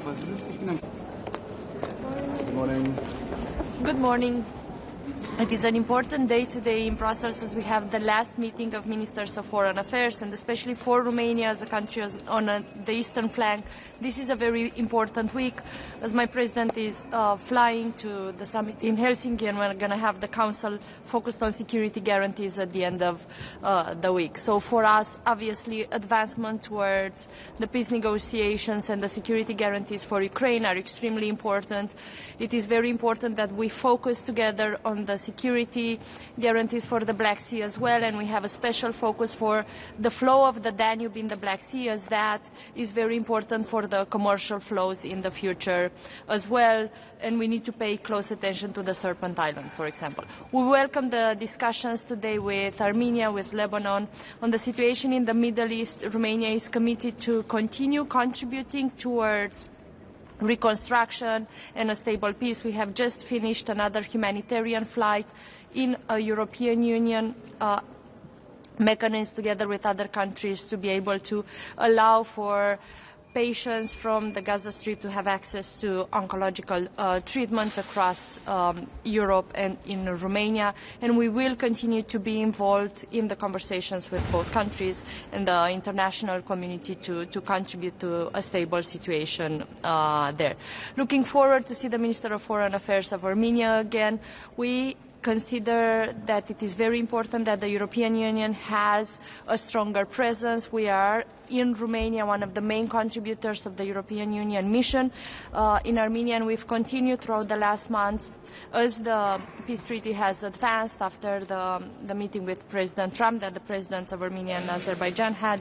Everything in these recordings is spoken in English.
Good morning. Good morning. It is an important day today in Brussels as we have the last meeting of Ministers of Foreign Affairs, and especially for Romania as a country on the eastern flank. This is a very important week as my president is flying to the summit in Helsinki, and we're going to have the council focused on security guarantees at the end of the week. So for us, obviously, advancement towards the peace negotiations and the security guarantees for Ukraine are extremely important. It is very important that we focus together on the security guarantees for the Black Sea as well, and we have a special focus for the flow of the Danube in the Black Sea, as that is very important for the commercial flows in the future as well, and we need to pay close attention to the Serpent Island, for example. We welcome the discussions today with Armenia, with Lebanon, on the situation in the Middle East. Romania is committed to continue contributing towards reconstruction and a stable peace. We have just finished another humanitarian flight in a European Union mechanism together with other countries to be able to allow for patients from the Gaza Strip to have access to oncological treatment across Europe and in Romania, and we will continue to be involved in the conversations with both countries and the international community to contribute to a stable situation there. Looking forward to see the Minister of Foreign Affairs of Armenia again. We consider that it is very important that the European Union has a stronger presence. We are in Romania one of the main contributors of the European Union mission in Armenia, and we've continued throughout the last months as the peace treaty has advanced after the meeting with President Trump that the presidents of Armenia and Azerbaijan had,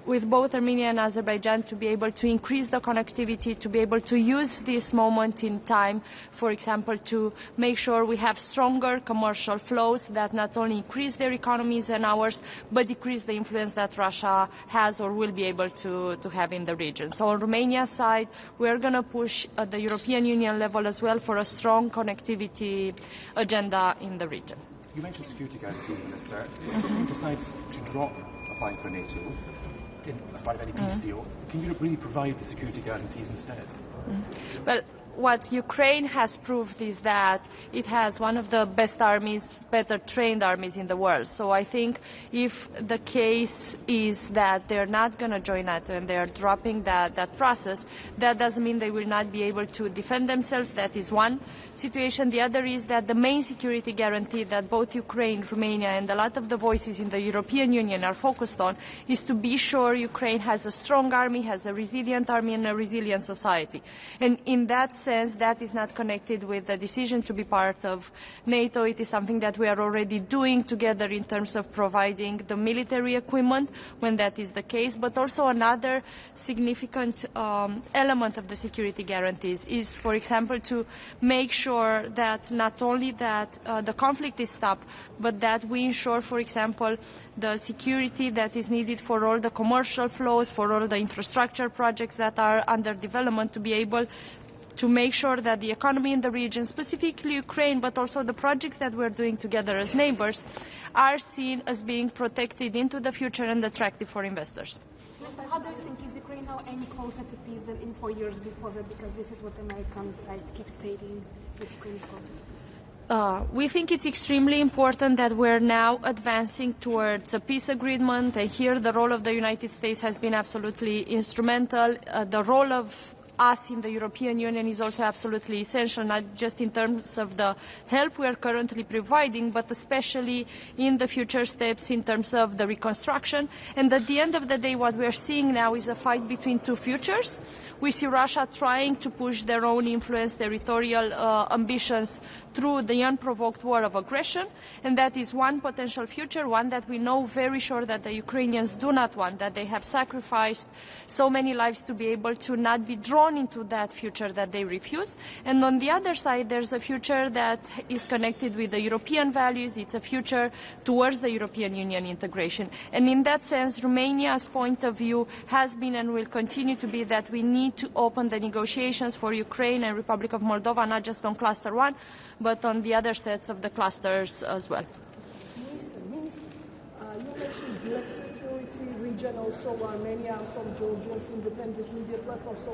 with both Armenia and Azerbaijan, to be able to increase the connectivity, to be able to use this moment in time, for example, to make sure we have stronger commercial flows that not only increase their economies and ours, but decrease the influence that Russia has or will be able to have in the region. So on Romania's side, we're going to push at the European Union level as well for a strong connectivity agenda in the region. You mentioned security guarantees, Minister. If Britain decides to drop applying for NATO as part of any peace deal, can Europe really provide the security guarantees instead? Well, what Ukraine has proved is that it has one of the best armies, better trained armies in the world. So I think if the case is that they're not going to join NATO and they're dropping that process, that doesn't mean they will not be able to defend themselves. That is one situation. The other is that the main security guarantee that both Ukraine, Romania, and a lot of the voices in the European Union are focused on is to be sure Ukraine has a strong army, has a resilient army, and a resilient society. And in that sense, that is not connected with the decision to be part of NATO. It is something that we are already doing together in terms of providing the military equipment when that is the case. But also another significant element of the security guarantees is, for example, to make sure that not only that the conflict is stopped, but that we ensure, for example, the security that is needed for all the commercial flows, for all the infrastructure projects that are under development, to be able to make sure that the economy in the region, specifically Ukraine, but also the projects that we're doing together as neighbors, are seen as being protected into the future and attractive for investors. How do you think, is Ukraine now any closer to peace than in 4 years before that? Because this is what the American side keeps stating, that Ukraine is closer to peace. We think it's extremely important that we're now advancing towards a peace agreement, and here the role of the United States has been absolutely instrumental. The role of us in the European Union is also absolutely essential, not just in terms of the help we are currently providing, but especially in the future steps in terms of the reconstruction. And at the end of the day, what we are seeing now is a fight between two futures. We see Russia trying to push their own influence, territorial ambitions through the unprovoked war of aggression, and that is one potential future, one that we know very sure that the Ukrainians do not want, that they have sacrificed so many lives to be able to not be drawn into that future that they refuse. And on the other side, there's a future that is connected with the European values. It's a future towards the European Union integration. And in that sense, Romania's point of view has been and will continue to be that we need to open the negotiations for Ukraine and Republic of Moldova, not just on Cluster 1, but on the other sets of the clusters as well. Minister, you mentioned Black Security region, also Armenia from Georgia's independent media platform. So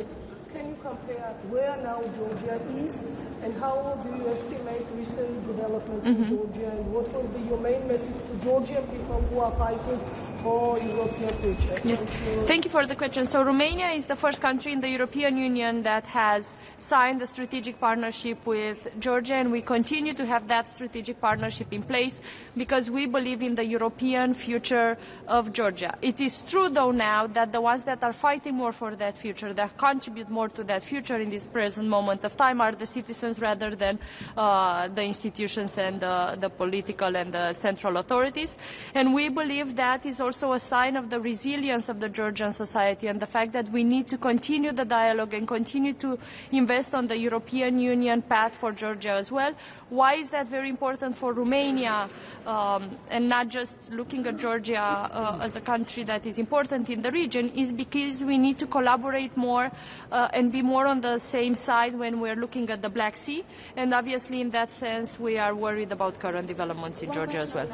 can you compare where now Georgia is and how do you estimate recent developments in Georgia, and what will be your main message to Georgian people who are fighting for European future? Yes, thank you for the question. So Romania is the first country in the European Union that has signed a strategic partnership with Georgia, and we continue to have that strategic partnership in place because we believe in the European future of Georgia. It is true, though, now that the ones that are fighting more for that future, that contribute more to that future in this present moment of time, are the citizens rather than the institutions and the political and the central authorities. And we believe that is also a sign of the resilience of the Georgian society and the fact that we need to continue the dialogue and continue to invest on the European Union path for Georgia as well. Why is that very important for Romania, and not just looking at Georgia as a country that is important in the region, is because we need to collaborate more and be more on the same side when we're looking at the Black Sea, and obviously in that sense we are worried about current developments in Georgia as well.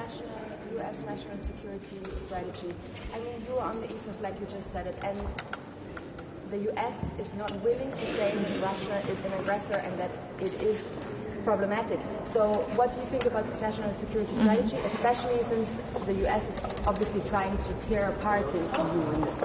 U.S. national security strategy. I mean, you are on the eastern flank, you just said it, and the U.S. is not willing to say that Russia is an aggressor and that it is problematic. So what do you think about this national security strategy, especially since the U.S. is obviously trying to tear apart the EU in this?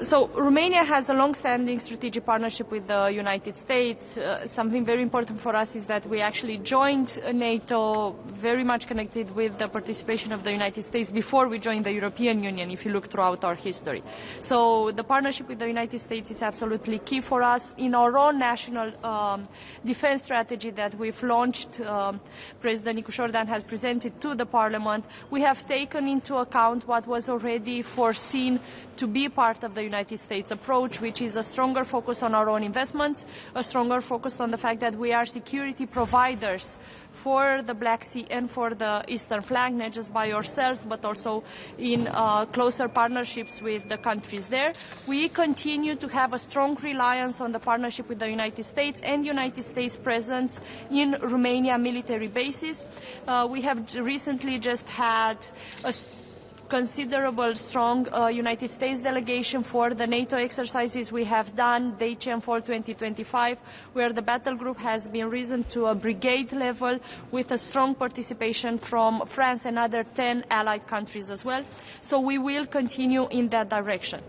So Romania has a long-standing strategic partnership with the United States. Something very important for us is that we actually joined NATO, very much connected with the participation of the United States before we joined the European Union, if you look throughout our history. So the partnership with the United States is absolutely key for us. In our own national defense strategy that we've launched, President Nicu Șordan has presented to the Parliament, we have taken into account what was already foreseen to be part of the United States approach, which is a stronger focus on our own investments, a stronger focus on the fact that we are security providers for the Black Sea and for the eastern flank, not just by ourselves, but also in closer partnerships with the countries there. We continue to have a strong reliance on the partnership with the United States and United States presence in Romania military bases. We have recently just had a considerable strong United States delegation for the NATO exercises we have done, DCEM Fall 2025, where the battle group has been risen to a brigade level with a strong participation from France and other 10 allied countries as well. So we will continue in that direction.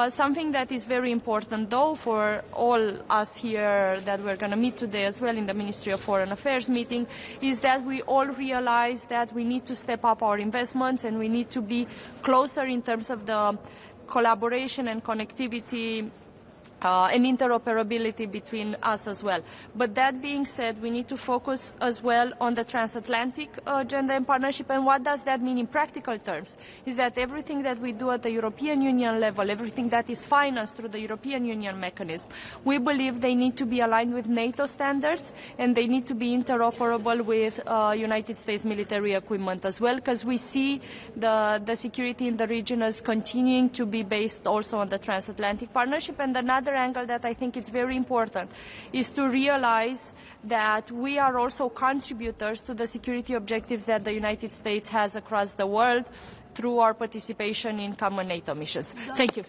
Something that is very important, though, for all us here that we're going to meet today as well in the Ministry of Foreign Affairs meeting, is that we all realize that we need to step up our investments and we need to be closer in terms of the collaboration and connectivity and interoperability between us as well. But that being said, we need to focus as well on the transatlantic agenda and partnership. And what does that mean in practical terms? Is that everything that we do at the European Union level, everything that is financed through the European Union mechanism, we believe they need to be aligned with NATO standards and they need to be interoperable with United States military equipment as well, because we see the security in the region as continuing to be based also on the transatlantic partnership. And another angle that I think is very important is to realize that we are also contributors to the security objectives that the United States has across the world through our participation in common NATO missions. Thank you.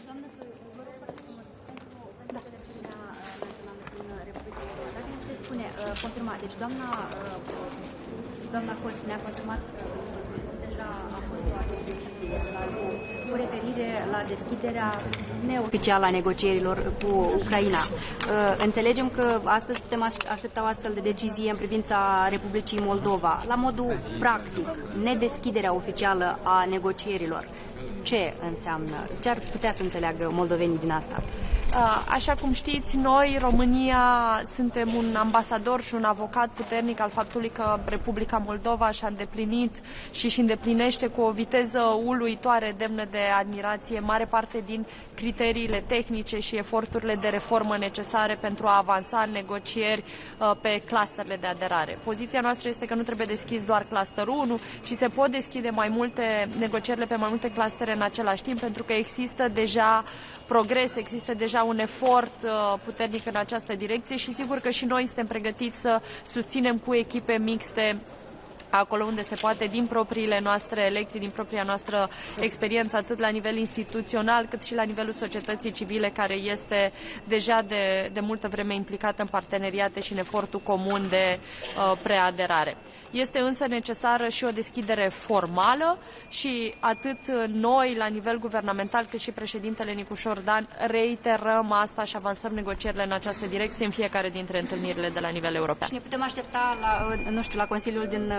Deci doamna Cos ne-a confirmat deja a fost cu referire la deschiderea neoficială a negocierilor cu Ucraina. Înțelegem că astăzi putem aștepta o astfel de decizie în privința Republicii Moldova. La modul practic, nedeschiderea oficială a negocierilor, ce înseamnă? Ce ar putea să înțeleagă moldovenii din asta? Așa cum știți, noi, România, suntem un ambasador și un avocat puternic al faptului că Republica Moldova și-a îndeplinit și își îndeplinește cu o viteză uluitoare, demnă de admirație, mare parte din criteriile tehnice și eforturile de reformă necesare pentru a avansa în negocieri pe clusterele de aderare. Poziția noastră este că nu trebuie deschis doar clusterul 1, ci se pot deschide mai multe negocierile pe mai multe clustere în același timp, pentru că există deja progres, există deja un efort puternic în această direcție și sigur că și noi suntem pregătiți să susținem cu echipe mixte acolo unde se poate, din propriile noastre lecții, din propria noastră experiență, atât la nivel instituțional, cât și la nivelul societății civile, care este deja de multă vreme implicată în parteneriate și în efortul comun de preaderare. Este însă necesară și o deschidere formală și atât noi, la nivel guvernamental, cât și președintele Nicușor Dan, reiterăm asta și avansăm negocierile în această direcție în fiecare dintre întâlnirile de la nivel european. Și ne putem aștepta la Consiliul din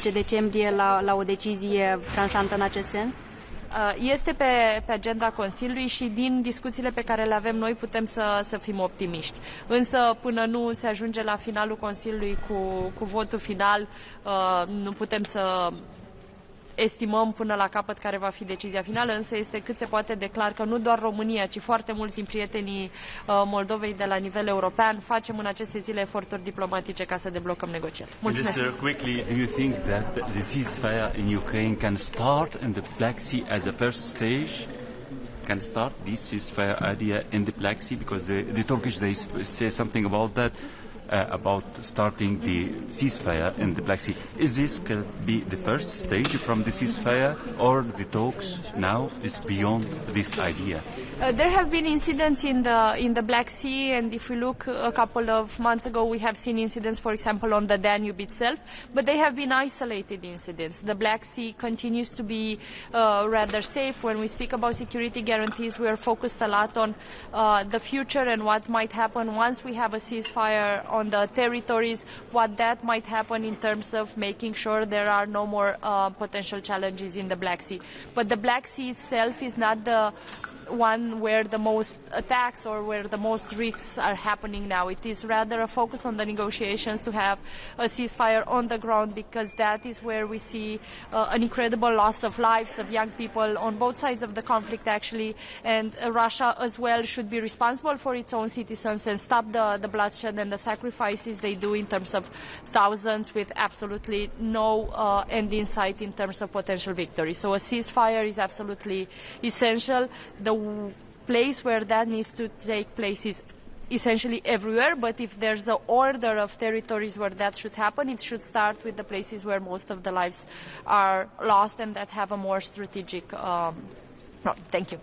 18-19 decembrie la o decizie tranșantă în acest sens? Este pe agenda Consiliului și din discuțiile pe care le avem noi putem să fim optimiști. Însă până nu se ajunge la finalul Consiliului cu votul final, nu putem să estimăm până la capăt care va fi decizia finală, însă este cât se poate de clar că nu doar România, ci foarte mulți din prietenii Moldovei de la nivel european facem în aceste zile eforturi diplomatice ca să deblocăm negocieri. Mulțumesc! Quickly, do you think that the ceasefire in Ukraine can start in the Black Sea as a first stage? Can start this ceasefire idea in the Black Sea, because the Turkish, they say something about that. About starting the ceasefire in the Black Sea. Is this could be the first stage from the ceasefire, or the talks now is beyond this idea? There have been incidents in the Black Sea, and if we look a couple of months ago, we have seen incidents, for example, on the Danube itself, but they have been isolated incidents. The Black Sea continues to be rather safe. When we speak about security guarantees, we are focused a lot on the future and what might happen once we have a ceasefire on the territories, what that might happen in terms of making sure there are no more potential challenges in the Black Sea. But the Black Sea itself is not the one where the most attacks or where the most risks are happening now. It is rather a focus on the negotiations to have a ceasefire on the ground, because that is where we see an incredible loss of lives of young people on both sides of the conflict, actually, and Russia as well should be responsible for its own citizens and stop the bloodshed and the sacrifices they do in terms of thousands, with absolutely no end in sight in terms of potential victory. So a ceasefire is absolutely essential. The place where that needs to take place is essentially everywhere, but if there's an order of territories where that should happen, it should start with the places where most of the lives are lost and that have a more strategic... Thank you.